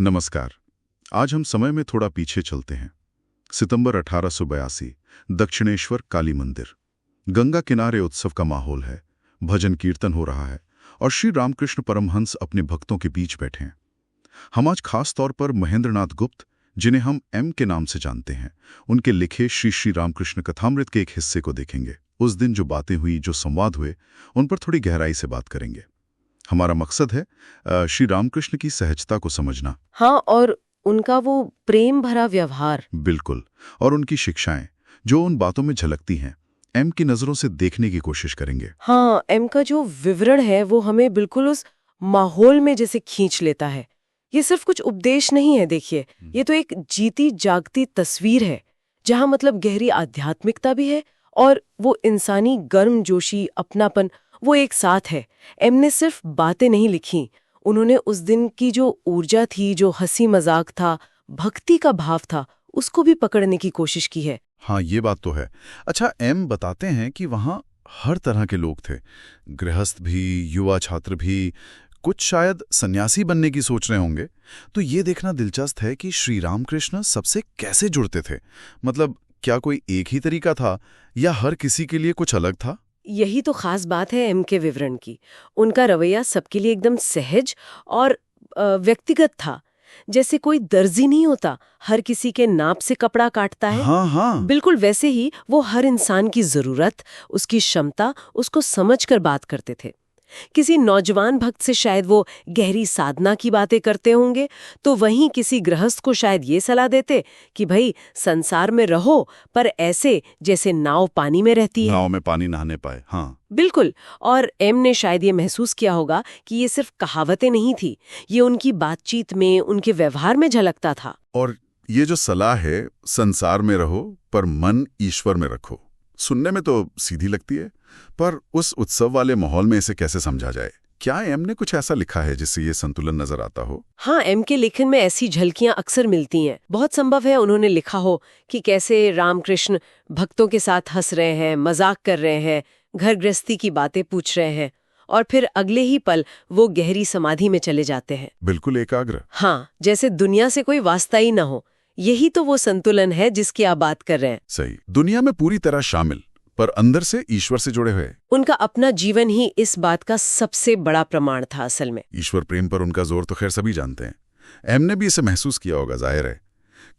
नमस्कार। आज हम समय में थोड़ा पीछे चलते हैं। सितंबर 1882, दक्षिणेश्वर काली मंदिर। गंगा किनारे उत्सव का माहौल है, भजन कीर्तन हो रहा है और श्री रामकृष्ण परमहंस अपने भक्तों के बीच बैठे हैं। हम आज खास तौर पर महेंद्रनाथ गुप्त, जिन्हें हम एम के नाम से जानते हैं, उनके लिखे श्री रामकृष्ण कथामृत के एक हिस्से को देखेंगे। उस दिन जो बातें हुई, जो संवाद हुए, उन पर थोड़ी गहराई से बात करेंगे। हमारा मकसद है श्री रामकृष्ण की सहजता को समझना। हाँ, और उनका वो प्रेम भरा व्यवहार। बिल्कुल। और उनकी शिक्षाएं जो उन बातों में झलकती हैं, एम की नजरों से देखने की कोशिश करेंगे। हाँ, एम का जो विवरण है वो हमें बिल्कुल उस माहौल में जैसे खींच लेता है। ये सिर्फ कुछ उपदेश नहीं है, देखिए, ये तो एक जीती जागती तस्वीर है, जहाँ मतलब गहरी आध्यात्मिकता भी है और वो इंसानी गर्मजोशी, अपनापन, वो एक साथ है। एम ने सिर्फ बातें नहीं लिखी, उन्होंने उस दिन की जो ऊर्जा थी, जो हंसी मजाक था, भक्ति का भाव था, उसको भी पकड़ने की कोशिश की है। हाँ, ये बात तो है। अच्छा, एम बताते हैं कि वहाँ हर तरह के लोग थे, गृहस्थ भी, युवा छात्र भी, कुछ शायद सन्यासी बनने की सोच रहे होंगे। तो ये देखना दिलचस्प है कि श्री रामकृष्ण सबसे कैसे जुड़ते थे। मतलब क्या कोई एक ही तरीका था या हर किसी के लिए कुछ अलग था? यही तो खास बात है एम के विवरण की। उनका रवैया सबके लिए एकदम सहज और व्यक्तिगत था। जैसे कोई दर्जी नहीं होता, हर किसी के नाप से कपड़ा काटता है। हाँ हाँ, बिल्कुल वैसे ही वो हर इंसान की जरूरत, उसकी क्षमता, उसको समझकर बात करते थे। किसी नौजवान भक्त से शायद वो गहरी साधना की बातें करते होंगे, तो वहीं किसी गृहस्थ को शायद ये सलाह देते कि भाई संसार में रहो, पर ऐसे जैसे नाव पानी में रहती है। नाव में पानी नहाने पाए। हाँ बिल्कुल। और एम ने शायद ये महसूस किया होगा कि ये सिर्फ कहावतें नहीं थी, ये उनकी बातचीत में, उनके व्यवहार में झलकता था। और ये जो सलाह है, संसार में रहो पर मन ईश्वर में रखो, सुनने में तो सीधी लगती है, पर उस उत्सव वाले माहौल में इसे कैसे समझा जाए? क्या एम ने कुछ ऐसा लिखा है जिससे ये संतुलन नजर आता हो? हाँ, एम के लेखन में ऐसी झलकियां अक्सर मिलती हैं। बहुत संभव है उन्होंने लिखा हो कि कैसे रामकृष्ण भक्तों के साथ हंस रहे हैं, मजाक कर रहे हैं, घर गृहस्थी की बातें पूछ रहे हैं, और फिर अगले ही पल वो गहरी समाधि में चले जाते हैं। बिल्कुल एकाग्र। हाँ, जैसे दुनिया से कोई वास्ता ही न हो। यही तो वो संतुलन है जिसकी आप बात कर रहे हैं। सही, दुनिया में पूरी तरह शामिल, पर अंदर से ईश्वर से जुड़े हुए। उनका अपना जीवन ही इस बात का सबसे बड़ा प्रमाण था। असल में ईश्वर प्रेम पर उनका जोर तो खैर सभी जानते हैं। एम ने भी इसे महसूस किया होगा, जाहिर है।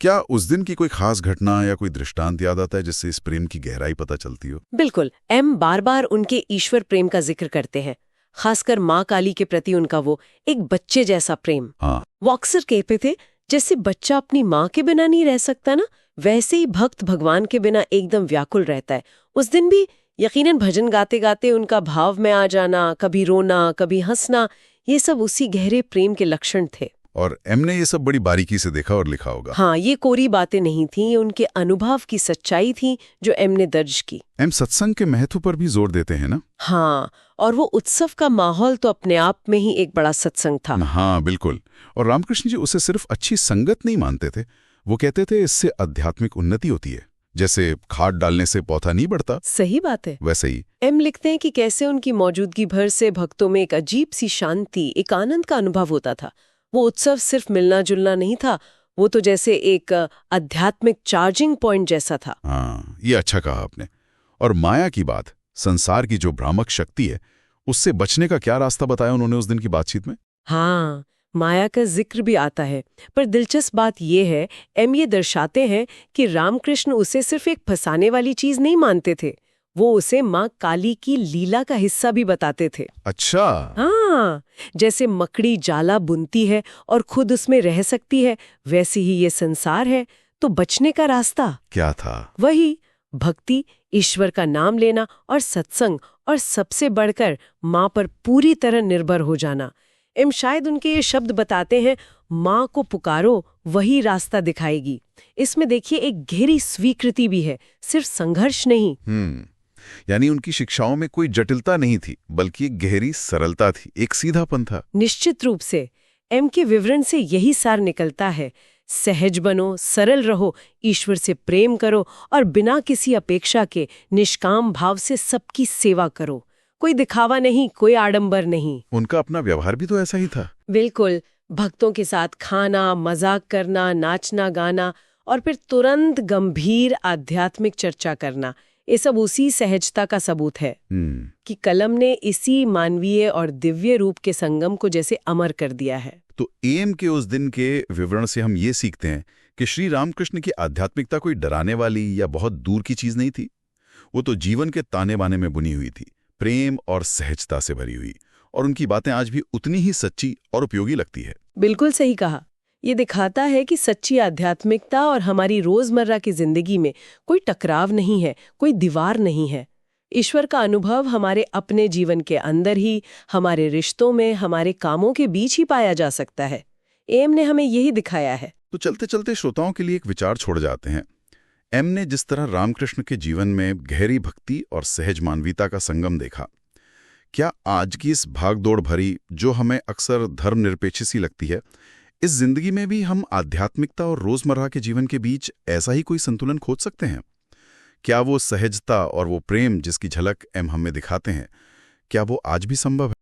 क्या उस दिन की कोई खास घटना या कोई दृष्टांत याद आता है जिससे इस प्रेम की गहराई पता चलती हो? बिल्कुल। एम बार बार उनके ईश्वर प्रेम का जिक्र करते हैं, खासकर माँ काली के प्रति उनका वो एक बच्चे जैसा प्रेम। हाँ, वो अक्सर कहते थे, जैसे बच्चा अपनी माँ के बिना नहीं रह सकता ना, वैसे ही भक्त भगवान के बिना एकदम व्याकुल रहता है। उस दिन भी यकीनन भजन गाते गाते उनका भाव में आ जाना, कभी रोना, कभी हंसना, ये सब उसी गहरे प्रेम के लक्षण थे। और एम ने ये सब बड़ी बारीकी से देखा और लिखा होगा। हाँ, ये कोरी बातें नहीं थी, ये उनके अनुभव की सच्चाई थी जो एम ने दर्ज की। एम सत्संग के महत्व पर भी जोर देते हैं ना? हाँ, और वो उत्सव का माहौल तो अपने आप में ही एक बड़ा सत्संग था। हाँ बिल्कुल। और रामकृष्ण जी उसे सिर्फ अच्छी संगत नहीं मानते थे, वो कहते थे इससे आध्यात्मिक उन्नति होती है। जैसे खाद डालने से पौधा नहीं बढ़ता, सही बात है। वैसे ही एम लिखते हैं कि कैसे उनकी मौजूदगी भर से भक्तों में एक अजीब सी शांति, एक आनंद का अनुभव होता था। वो उत्सव सिर्फ मिलना जुलना नहीं था, वो तो जैसे एक आध्यात्मिक चार्जिंग पॉइंट जैसा था। हाँ, ये अच्छा कहा आपने। और माया की बात, संसार की जो भ्रामक शक्ति है, उससे बचने का क्या रास्ता बताया उन्होंने उस दिन की बातचीत में? हाँ, माया का जिक्र भी आता है, पर दिलचस्प बात यह है, एम ये दर्शाते हैं कि रामकृष्ण उसे सिर्फ एक फंसाने वाली चीज नहीं मानते थे, वो उसे माँ काली की लीला का हिस्सा भी बताते थे। अच्छा। हाँ, जैसे मकड़ी जाला बुनती है और खुद उसमें रह सकती है, वैसे ही ये संसार है, तो बचने का रास्ता क्या था? वही भक्ति, ईश्वर का नाम लेना और सत्संग, और सबसे बढ़कर माँ पर पूरी तरह निर्भर हो जाना। एम शायद उनके ये शब्द बताते हैं, माँ को पुकारो, वही रास्ता दिखाएगी। इसमें देखिए एक गहरी स्वीकृति भी है, सिर्फ संघर्ष नहीं। यानी उनकी शिक्षाओं में कोई जटिलता नहीं थी, बल्कि एक गहरी सरलता थी, एक सीधापन था। निश्चित रूप से एम के विवरण से यही सार निकलता है। सहज बनो, सरल रहो, ईश्वर से प्रेम करो और बिना किसी अपेक्षा के निष्काम भाव से सबकी सेवा करो। कोई दिखावा नहीं, कोई आडंबर नहीं। उनका अपना व्यवहार भी तो ऐसा ही था। बिल्कुल, भक्तों के साथ खाना, मजाक करना, नाचना गाना और फिर तुरंत गंभीर आध्यात्मिक चर्चा करना, ये सब उसी सहजता का सबूत है कि कलम ने इसी मानवीय और दिव्य रूप के संगम को जैसे अमर कर दिया है। तो एम के उस दिन के विवरण से हम ये सीखते हैं कि श्री रामकृष्ण की आध्यात्मिकता कोई डराने वाली या बहुत दूर की चीज नहीं थी। वो तो जीवन के ताने बाने में बुनी हुई थी, प्रेम और सहजता से भरी हुई, और उनकी बातें आज भी उतनी ही सच्ची और उपयोगी लगती है। बिल्कुल सही कहा। ये दिखाता है कि सच्ची आध्यात्मिकता और हमारी रोजमर्रा की जिंदगी में कोई टकराव नहीं है, कोई दीवार नहीं है। ईश्वर का अनुभव हमारे अपने जीवन के अंदर ही, हमारे रिश्तों में, हमारे कामों के बीच ही पाया जा सकता है। एम ने हमें यही दिखाया है। तो चलते चलते श्रोताओं के लिए एक विचार छोड़ जाते हैं। एम ने जिस तरह रामकृष्ण के जीवन में गहरी भक्ति और सहज मानवीयता का संगम देखा, क्या आज की इस भागदौड़ भरी, जो हमें अक्सर धर्मनिरपेक्ष सी लगती है, इस जिंदगी में भी हम आध्यात्मिकता और रोजमर्रा के जीवन के बीच ऐसा ही कोई संतुलन खोज सकते हैं? क्या वो सहजता और वो प्रेम जिसकी झलक एम हमें दिखाते हैं, क्या वो आज भी संभव है?